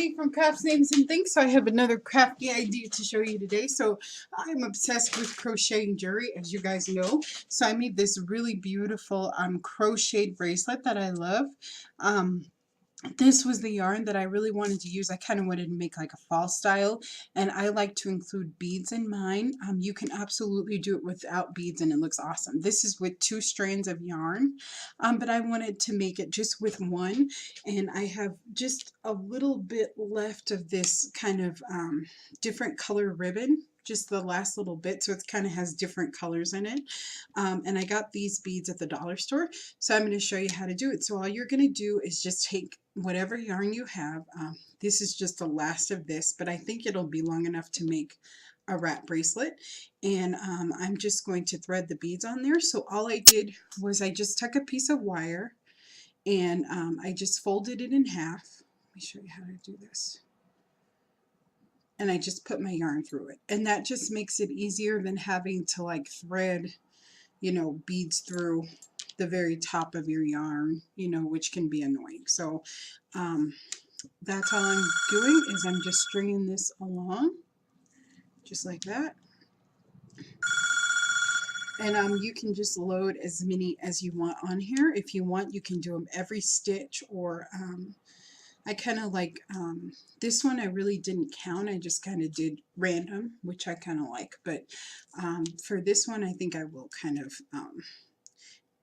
Cindy from Crafts Names and Things. So I have another crafty idea to show you today. So I'm obsessed with crocheting jewelry, as you guys know. So I made this really beautiful crocheted bracelet that I love. This was the yarn that I really wanted to use. I kind of wanted to make like a fall style, and I like to include beads in mine. You can absolutely do it without beads and it looks awesome. This is with 2 strands of yarn, but I wanted to make it just with one, and I have just a little bit left of this kind of different color ribbon, just the last little bit, so it kind of has different colors in it. And I got these beads at the dollar store, so I'm going to show you how to do it. So all you're going to do is just take whatever yarn you have. This is just the last of this, but I think it'll be long enough to make a wrap bracelet. And I'm just going to thread the beads on there. So all I did was I just took a piece of wire and I just folded it in half. Let me show you how to do this. And I just put my yarn through it, and that just makes it easier than having to like thread, you know, beads through the very top of your yarn, you know, which can be annoying. So that's all I'm doing, is I'm just stringing this along just like that. And you can just load as many as you want on here. If you want, you can do them every stitch, or I kind of like this one I really didn't count. I just kind of did random, which I kind of like. But for this one, I think I will kind of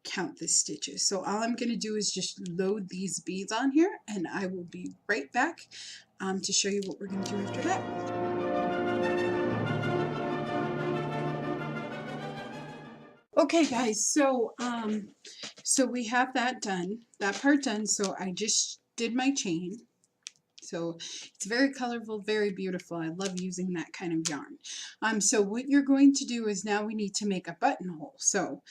count the stitches. So all I'm going to do is just load these beads on here, and I will be right back to show you what we're going to do after that. Okay guys, so we have that done, that part done. So I just did my chain. So it's very colorful, very beautiful. I love using that kind of yarn. So what you're going to do is now we need to make a buttonhole. So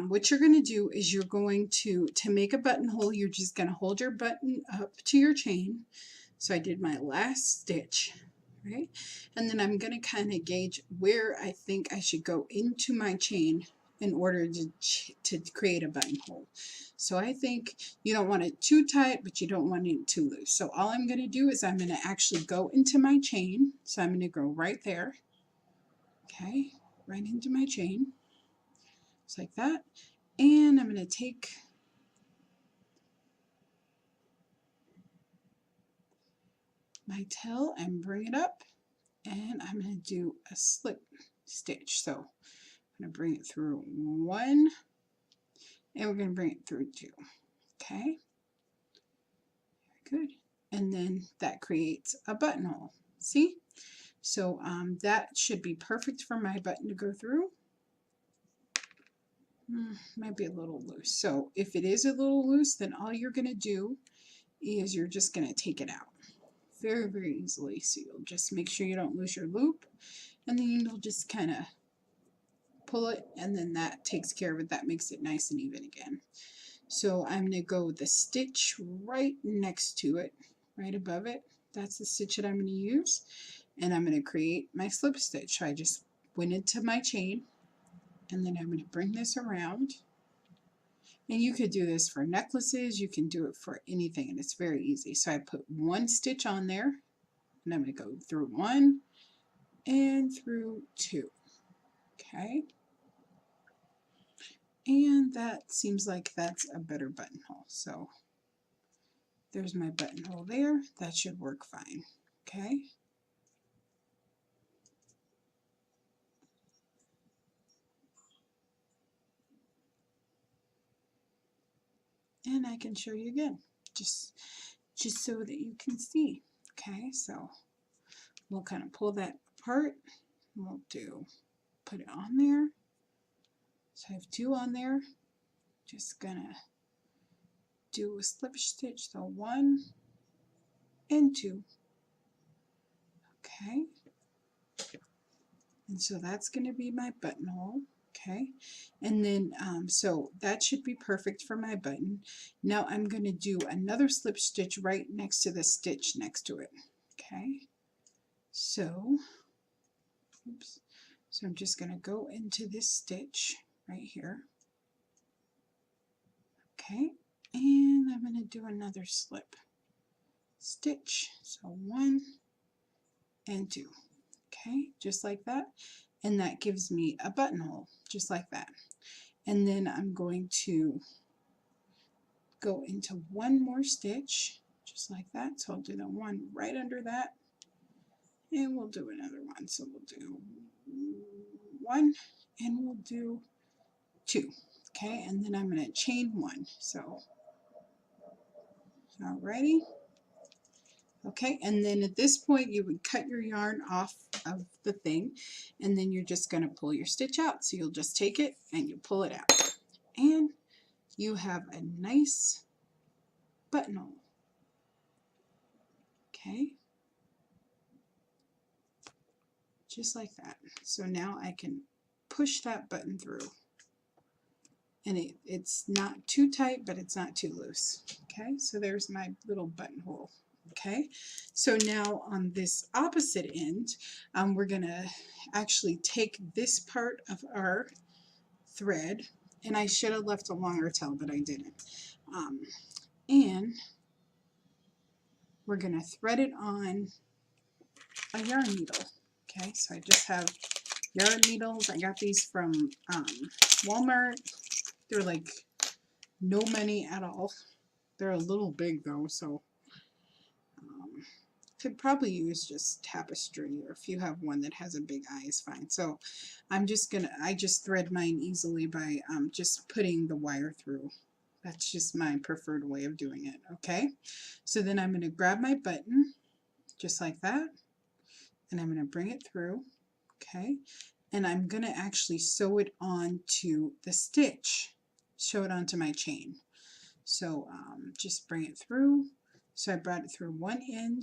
what you're going to do is you're going to make a buttonhole, you're just going to hold your button up to your chain. So I did my last stitch, right? And then I'm going to kind of gauge where I think I should go into my chain in order to create a buttonhole. So I think you don't want it too tight, but you don't want it too loose. So all I'm going to do is I'm going to actually go into my chain. So I'm going to go right there. Okay, right into my chain. Just like that. And I'm going to take my tail and bring it up. And I'm going to do a slip stitch. So I'm going to bring it through 1, and we're going to bring it through 2. Okay, very good. And then that creates a buttonhole. See? So that should be perfect for my button to go through. Might be a little loose. So if it is a little loose, then all you're going to do is you're just going to take it out very, very easily. So you'll just make sure you don't lose your loop, and then you'll just kind of pull it, and then that takes care of it. That makes it nice and even again. So I'm going to go with the stitch right next to it, right above it. That's the stitch that I'm going to use, and I'm going to create my slip stitch. So I just went into my chain, and then I'm going to bring this around. And you could do this for necklaces, you can do it for anything, and it's very easy. So I put 1 stitch on there, and I'm going to go through 1 and through 2. Okay. And that seems like that's a better buttonhole. So there's my buttonhole there. That should work fine. Okay. And I can show you again, just so that you can see. Okay, so we'll kind of pull that apart. We'll put it on there. So I have 2 on there. Just gonna do a slip stitch, so 1 and 2. Okay, and so that's going to be my buttonhole. Okay, and then so that should be perfect for my button. Now I'm going to do another slip stitch right next to the stitch next to it. Okay, so oops, so I'm just going to go into this stitch right here. Okay, and I'm going to do another slip stitch. So 1 and 2. Okay, just like that. And that gives me a buttonhole, just like that. And then I'm going to go into one more stitch, just like that. So I'll do the one right under that, and we'll do another one. So we'll do 1, and we'll do 2. Okay, and then I'm going to chain 1. So, alrighty. Okay, and then at this point you would cut your yarn off of the thing, and then you're just going to pull your stitch out. So you'll just take it and you pull it out, and you have a nice buttonhole. Okay, just like that. So now I can push that button through, and it's not too tight, but it's not too loose. Okay, so there's my little buttonhole. Okay, so now on this opposite end, we're gonna actually take this part of our thread, and I should have left a longer tail, but I didn't. And we're gonna thread it on a yarn needle. Okay, so I just have yarn needles. I got these from Walmart. They're like no money at all. They're a little big though, so could probably use just tapestry, or if you have one that has a big eye is fine. So I just thread mine easily by just putting the wire through. That's just my preferred way of doing it. Okay, so then I'm going to grab my button just like that, and I'm going to bring it through. Okay, and I'm going to actually sew it onto the stitch, sew it onto my chain. So just bring it through. So I brought it through one end,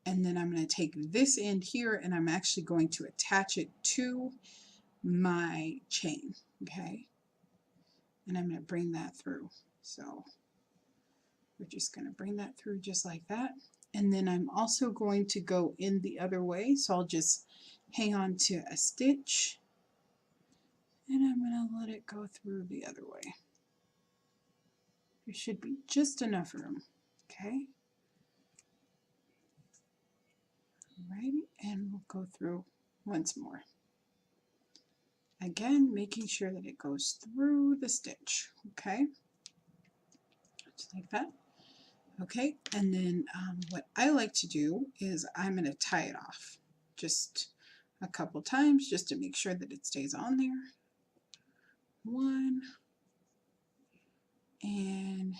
and then I'm going to take this end here, and I'm actually going to attach it to my chain. Okay, and I'm going to bring that through. So we're just going to bring that through just like that, and then I'm also going to go in the other way. So I'll just hang on to a stitch, and I'm going to let it go through the other way. There should be just enough room. Okay. Alrighty, and we'll go through once more. Again, making sure that it goes through the stitch. Okay, just like that. Okay, and then what I like to do is I'm going to tie it off just a couple times just to make sure that it stays on there. 1 and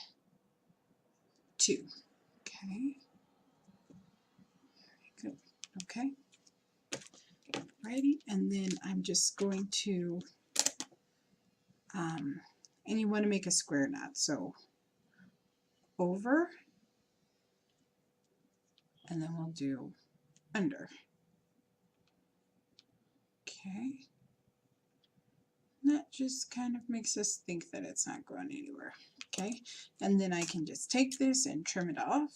2. Okay, good. Okay, righty, and then I'm just going to and you want to make a square knot, so over, and then we'll do under. Okay, that just kind of makes us think that it's not going anywhere. Okay, and then I can just take this and trim it off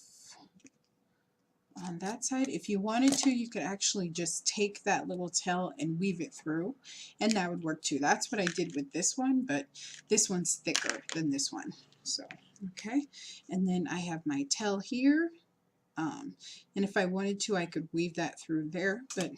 on that side. If you wanted to, you could actually just take that little tail and weave it through, and that would work too. That's what I did with this one, but this one's thicker than this one. So, okay, and then I have my tail here, and if I wanted to, I could weave that through there, but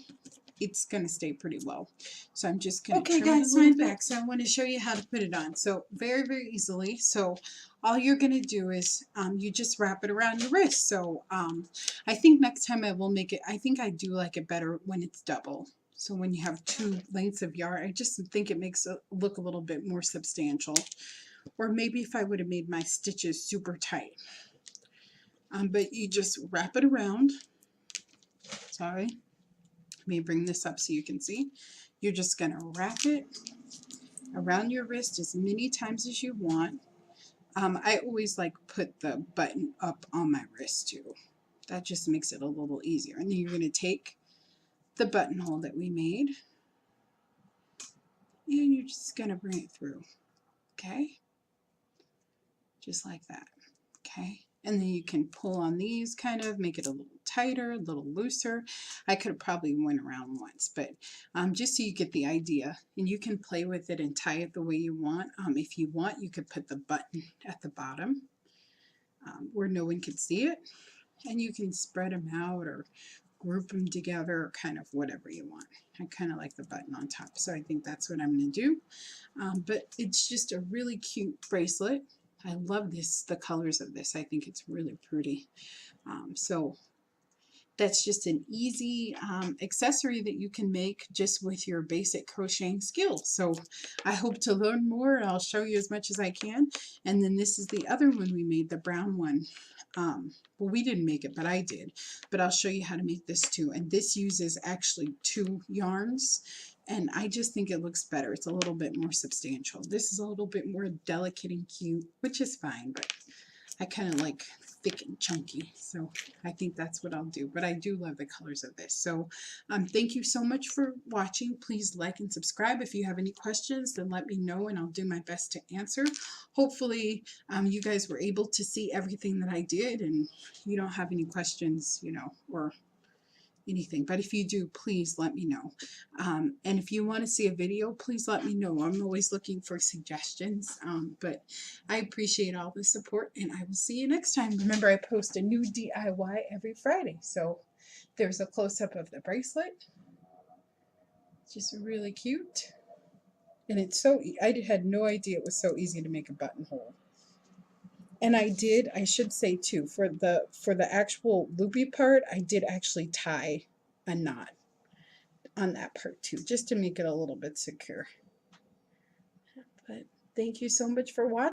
it's going to stay pretty low. So I'm just going to trim guys, it a little bit. So I want to show you how to put it on. So very, very easily. So all you're going to do is you just wrap it around your wrist. So I think next time I will make it, I think I do like it better when it's double. So when you have 2 lengths of yarn, I just think it makes it look a little bit more substantial. Or maybe if I would have made my stitches super tight. But you just wrap it around. Sorry. Let me bring this up so you can see. You're just going to wrap it around your wrist as many times as you want. I always like put the button up on my wrist too. That just makes it a little easier. And then you're going to take the buttonhole that we made, and you're just going to bring it through. Okay? Just like that. Okay? And then you can pull on these, kind of make it a little tighter, a little looser. I could have probably went around once, but just so you get the idea, and you can play with it and tie it the way you want. If you want, you could put the button at the bottom where no one could see it. And you can spread them out or group them together, or kind of whatever you want. I kind of like the button on top, so I think that's what I'm going to do. But it's just a really cute bracelet. I love this, the colors of this. I think it's really pretty. So that's just an easy accessory that you can make just with your basic crocheting skills. So I hope to learn more, and I'll show you as much as I can. And then this is the other one we made, the brown one. Well, we didn't make it, but I did. But I'll show you how to make this too. And this uses actually 2 yarns. And I just think it looks better. It's a little bit more substantial. This is a little bit more delicate and cute, which is fine, but I kind of like thick and chunky, so I think that's what I'll do. But I do love the colors of this. So thank you so much for watching. Please like and subscribe. If you have any questions, then let me know and I'll do my best to answer. Hopefully you guys were able to see everything that I did and you don't have any questions, you know, or anything. But if you do, please let me know. And if you want to see a video, please let me know. I'm always looking for suggestions. But I appreciate all the support, and I will see you next time. Remember, I post a new DIY every Friday. So there's a close-up of the bracelet. Just really cute. And it's so, I had no idea it was so easy to make a buttonhole. And I should say too, for the actual loopy part, I did actually tie a knot on that part too, just to make it a little bit secure. But thank you so much for watching.